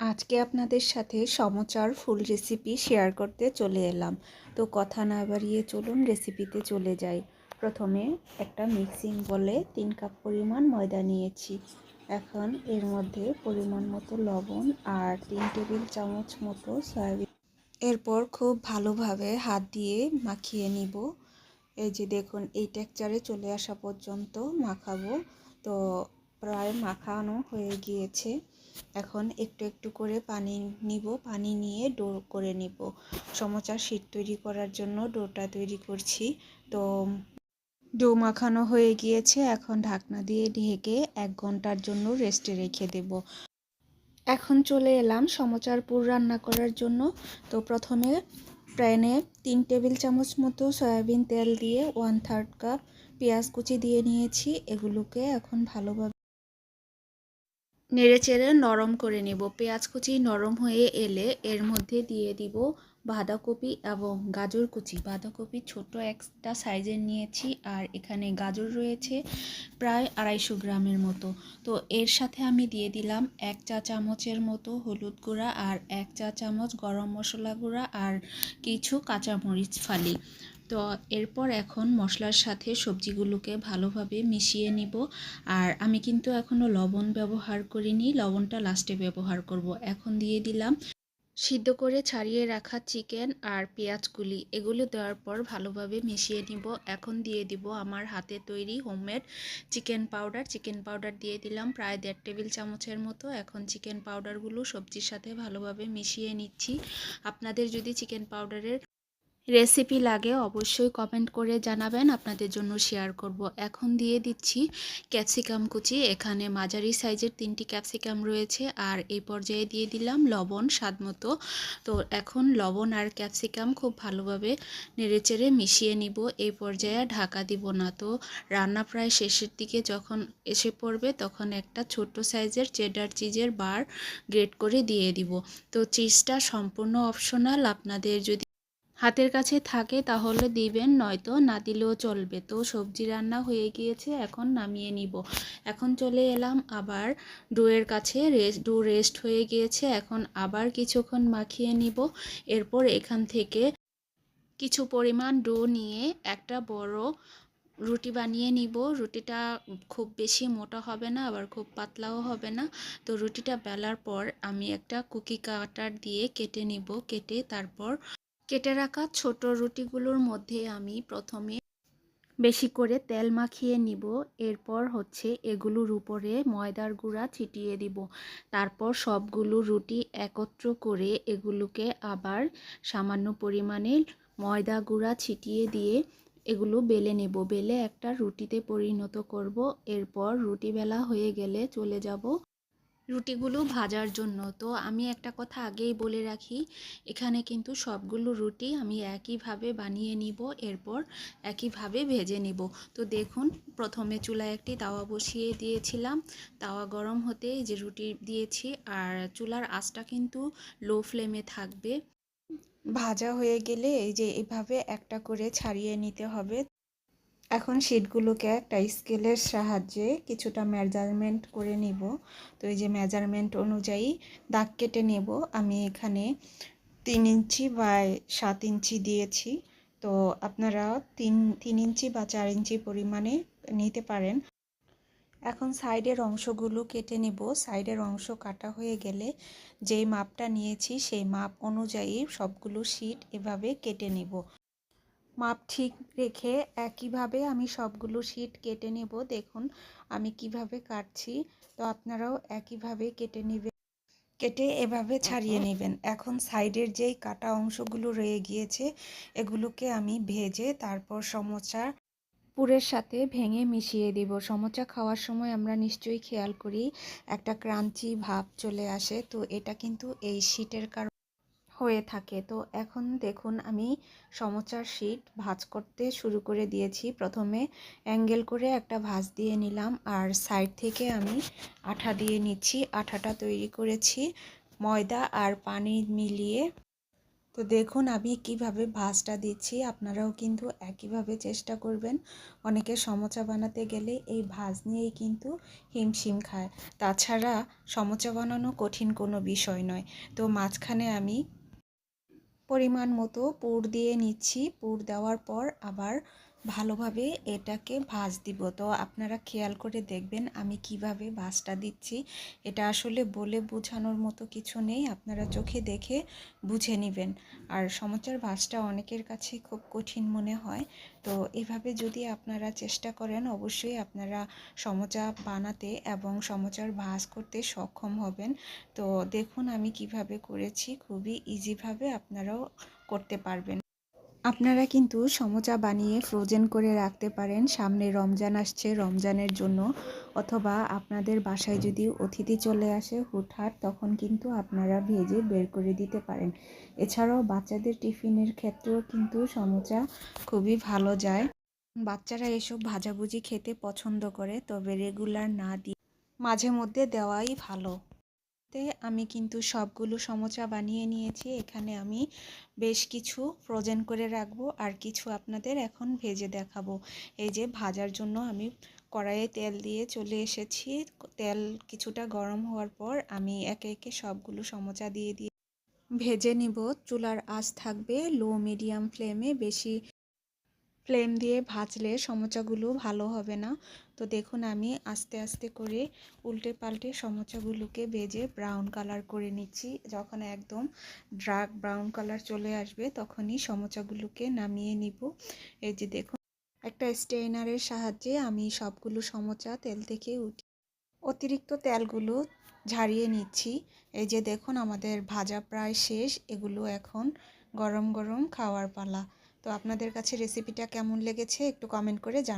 আজকে আপনাদের সাথে সমচার ফুল রেসিপি শেয়ার করতে চলে এলাম। তো কথা না বাড়িয়ে চলুন রেসিপিতে চলে যাই। প্রথমে একটা মিক্সিং বলে 3 কাপ পরিমাণ ময়দা নিয়েছি। এখন এর মধ্যে পরিমাণ মতো লবণ আর 3 টেবিল চামচ মতো সয়াবিন। এরপর খুব ভালোভাবে হাত দিয়ে মাখিয়ে নিব। এই যে দেখুন এই টেক্সচারে চলে আসা পর্যন্ত মাখাবো। তো প্রায় মাখানো হয়ে গিয়েছে। এখন একটু একটু করে পানি নিব, পানি নিয়ে ডো করে নিব। সমোসার শীট তৈরি করার জন্য ডোটা তৈরি করছি। তো ডো মাখানো হয়ে গিয়েছে, এখন ঢাকনা দিয়ে ঢেকে 1 ঘন্টার জন্য রেস্টে রেখে দেব। এখন চলে এলাম সমোসার পুর রান্না করার জন্য। তো প্রথমে প্যানে 3 টেবিল চামচ মতো সয়াবিন তেল দিয়ে 1/3 কাপ পেঁয়াজ কুচি দিয়ে নিয়েছি। এগুলোকে এখন ভালোভাবে নেড়েচেড়ে নরম করে নেব। পেঁয়াজ কুচি নরম হয়ে এলে এর মধ্যে দিয়ে দিব বাঁধাকপি এবং গাজর কুচি। বাঁধাকপি ছোট একটা সাইজের নিয়েছি, আর এখানে গাজর রয়েছে প্রায় 250 গ্রামের মতো। তো এর সাথে আমি দিয়ে দিলাম 1 চা চামচের মতো হলুদ গুঁড়া আর 1 চা চামচ গরম মশলা গুঁড়া আর কিছু কাঁচামরিচ ফালি। তো এরপর এখন মশলার সাথে সবজিগুলোকে ভালোভাবে মিশিয়ে নিব। আর আমি কিন্তু এখনও লবণ ব্যবহার করিনি, লবণটা লাস্টে ব্যবহার করব। এখন দিয়ে দিলাম সিদ্ধ করে ছাড়িয়ে রাখা চিকেন আর পেঁয়াজগুলি। এগুলো দেওয়ার পর ভালোভাবে মিশিয়ে নিব। এখন দিয়ে দিব আমার হাতে তৈরি homemade chicken powder. Chicken powder দিয়ে দিলাম প্রায় 1.5 টেবিল চামচের মতো। এখন চিকেন পাউডারগুলো সবজির সাথে ভালোভাবে মিশিয়ে নিচ্ছি। আপনাদের যদি চিকেন পাউডারের রেসিপি লাগে অবশ্যই কমেন্ট করে জানাবেন, আপনাদের জন্য শেয়ার করব। এখন দিয়ে দিচ্ছি ক্যাপসিকাম কুচি। এখানে মাঝারি সাইজের 3টি ক্যাপসিকাম রয়েছে। আর এই পর্যায়ে দিয়ে দিলাম লবণ স্বাদ মতো। তো এখন লবণ আর ক্যাপসিকাম খুব ভালোভাবে নেড়েচেড়ে মিশিয়ে নিব। এই পর্যায়ে ঢাকা দিব না। তো রান্না প্রায় শেষের দিকে যখন এসে পড়বে তখন একটা ছোট্ট সাইজের চেডার চিজের বার গ্রেট করে দিয়ে দিব। তো চিজটা সম্পূর্ণ অপশনাল, আপনাদের যদি হাতের কাছে থাকে তাহলে দিবেন, নয়তো না দিলেও চলবে। তো সবজি রান্না হয়ে গিয়েছে, এখন নামিয়ে নিব। এখন চলে এলাম আবার ডোয়ের কাছে। ডো রেস্ট হয়ে গিয়েছে, এখন আবার কিছুক্ষণ মাখিয়ে নিব। এরপর এখান থেকে কিছু পরিমাণ ডো নিয়ে একটা বড় রুটি বানিয়ে নিব। রুটিটা খুব বেশি মোটা হবে না, আবার খুব পাতলাও হবে না। তো রুটিটা বেলার পর আমি একটা কুকি কাটার দিয়ে কেটে নিব। কেটে তারপর কেটে রাখা ছোট রুটিগুলোর মধ্যে আমি প্রথমে বেশি করে তেল মাখিয়ে নিব। এরপর এগুলোর উপরে ময়দার গুঁড়া ছিটিয়ে দিব। তারপর সবগুলো রুটি একত্র করে এগুলোকে আবার সামান্য পরিমাণে ময়দা গুঁড়া ছিটিয়ে দিয়ে এগুলো বেলে নেব। বেলে একটা রুটিতে পরিণত করব। এরপর রুটি বেলা হয়ে গেলে চলে যাব রুটিগুলো ভাজার জন্য। তো আমি একটা কথা আগেই বলে রাখি, এখানে কিন্তু সবগুলো রুটি আমি একইভাবে বানিয়ে নিব, এরপর একইভাবে ভেজে নিব। তো দেখুন, প্রথমে চুলায় একটি তাওয়া বসিয়ে দিয়েছিলাম। তাওয়া গরম হতে যে রুটি দিয়েছি, আর চুলার আঁচটা কিন্তু লো ফ্লেমে থাকবে। ভাজা হয়ে গেলে এই যে এভাবে একটা করে ছাড়িয়ে নিতে হবে। এখন শীটগুলোকে একটা স্কেলের সাহায্যে কিছুটা মেজারমেন্ট করে নিব। তো এই যে মেজারমেন্ট অনুযায়ী দাগ কেটে নেব। আমি এখানে 3 ইঞ্চি বাই 7 ইঞ্চি দিয়েছি। তো আপনারা 3 ইঞ্চি বা 4 ইঞ্চি পরিমাণে নিতে পারেন। এখন সাইডের অংশগুলো কেটে নেব। সাইডের অংশ কাটা হয়ে গেলে যেই মাপটা নিয়েছি সেই মাপ অনুযায়ী সবগুলো শীট এভাবে কেটে নেব। মাপ ঠিক রেখে একইভাবে আমি সবগুলো শীট কেটে নেব। দেখুন আমি কিভাবে কাটছি, তো আপনারাও একইভাবে কেটে নেবেন। কেটে এভাবে ছাড়িয়ে নেবেন। এখন সাইডের যেই কাটা অংশগুলো রয়ে গিয়েছে এগুলোকে আমি ভেজে তারপর সমোসা পুরের সাথে ভেঙে মিশিয়ে দেব। সমোসা খাওয়ার সময় আমরা নিশ্চয়ই খেয়াল করি একটা ক্রাঞ্চি ভাব চলে আসে। তো এটা কিন্তু এই শীটের কারণে হয়ে থাকে। তো এখন দেখুন আমি সমোসার শীট ভাঁজ করতে শুরু করে দিয়েছি। প্রথমে অ্যাঙ্গেল করে একটা ভাঁজ দিয়ে নিলাম, আর সাইড থেকে আমি আঠা দিয়ে নিচ্ছি। আঠাটা তৈরি করেছি ময়দা আর পানি মিলিয়ে। তো দেখুন আমি কিভাবে ভাঁজটা দিচ্ছি, আপনারাও কিন্তু একইভাবে চেষ্টা করবেন। অনেকে সমোচা বানাতে গেলে এই ভাঁজ নিয়েই কিন্তু হিমশিম খায়। তাছাড়া সমোচা বানানো কঠিন কোনো বিষয় নয়। তো মাঝখানে আমি পরিমাণ মতো পুর দিয়ে নিচ্ছি। পুর দেওয়ার পর আবার ভালোভাবে এটাকে ভাঁজ দিব। তো আপনারা খেয়াল করে দেখবেন আমি কিভাবে ভাঁজটা দিচ্ছি। এটা আসলে বলে বোঝানোর মতো কিছু নেই, আপনারা চোখে দেখে বুঝে নেবেন। আর সমোচার ভাঁজটা অনেকের কাছে খুব কঠিন মনে হয়। তো এভাবে যদি আপনারা চেষ্টা করেন অবশ্যই আপনারা সমোচা বানাতে এবং সমোচার ভাঁজ করতে সক্ষম হবেন। তো দেখুন আমি কিভাবে করেছি, খুবই ইজিভাবে আপনারাও করতে পারবেন। আপনারা কিন্তু সমোচা বানিয়ে ফ্রোজেন করে রাখতে পারেন, সামনে রমজান আসছে, রমজানের জন্য, অথবা আপনাদের বাসায় যদি অতিথি চলে আসে হুটহাট তখন কিন্তু আপনারা ভেজে বের করে দিতে পারেন। এছাড়াও বাচ্চাদের টিফিনের ক্ষেত্রেও কিন্তু সমোচা খুবই ভালো যায়। বাচ্চারা এসব ভাজাভুজি খেতে পছন্দ করে, তবে রেগুলার না দিয়ে মাঝে মধ্যে দেওয়াই ভালো। আমি কিন্তু সবগুলো সমোচা বানিয়ে নিয়েছি। এখানে আমি বেশ কিছু ফ্রোজেন করে রাখবো আর কিছু আপনাদের এখন ভেজে দেখাবো। এই যে ভাজার জন্য আমি কড়াইয়ে তেল দিয়ে চলে এসেছি। তেল কিছুটা গরম হওয়ার পর আমি একে একে সবগুলো সমোচা দিয়ে ভেজে নিব। চুলার আঁচ থাকবে লো মিডিয়াম ফ্লেমে, বেশি ফ্লেম দিয়ে ভাজলে সমোচাগুলো ভালো হবে না। তো দেখুন আমি আস্তে আস্তে করে উল্টে পাল্টে সমোচাগুলোকে ভেজে ব্রাউন কালার করে নিচ্ছি। যখন একদম ডার্ক ব্রাউন কালার চলে আসবে তখনই সমোচাগুলোকে নামিয়ে নিব। এই যে দেখুন একটা স্টেইনারের সাহায্যে আমি সবগুলো সমোচা তেল থেকে অতিরিক্ত তেলগুলো ঝারিয়ে নিচ্ছি। এই যে দেখুন আমাদের ভাজা প্রায় শেষ, এগুলো এখন গরম গরম খাওয়ার পালা। তো আপনাদের কাছে রেসিপিটা কেমন লেগেছে একটু কমেন্ট করে জানান।